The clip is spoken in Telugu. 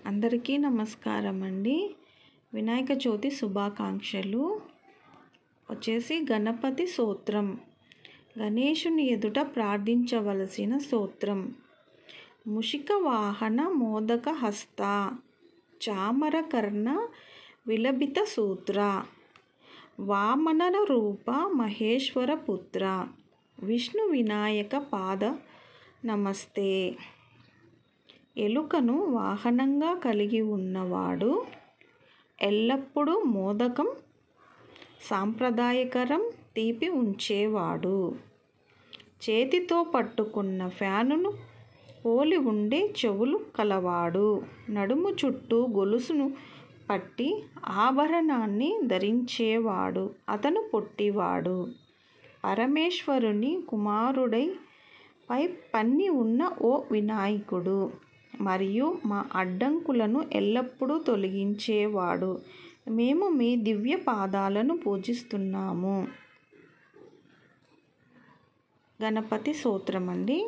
అందరికీ నమస్కారం అండి. వినాయక చవితి శుభాకాంక్షలు. వచ్చేసి గణపతి స్తోత్రం. గణేశుని ఎదుట ప్రార్థించవలసిన స్తోత్రం. ముషిక వాహన మోదక హస్త చామర కర్ణ విలభిత సూత్ర వామన రూప మహేశ్వర పుత్ర విష్ణు వినాయక పాద నమస్తే. ఎలుకను వాహనంగా కలిగి ఉన్నవాడు, ఎల్లప్పుడూ మోదకం సాంప్రదాయకరం తీపి ఉంచేవాడు, చేతితో పట్టుకున్న ఫ్యానును పోలి ఉండే చెవులు కలవాడు, నడుము చుట్టూ గొలుసును పట్టి ఆభరణాన్ని ధరించేవాడు, అతను పొట్టివాడు, పరమేశ్వరుని కుమారుడై పై పన్ని ఉన్న ఓ వినాయకుడు, మరియు మా అడ్డంకులను ఎల్లప్పుడూ తొలగించేవాడు, మేము మీ దివ్య పాదాలను పూజిస్తున్నాము. గణపతి స్తోత్రం అండి.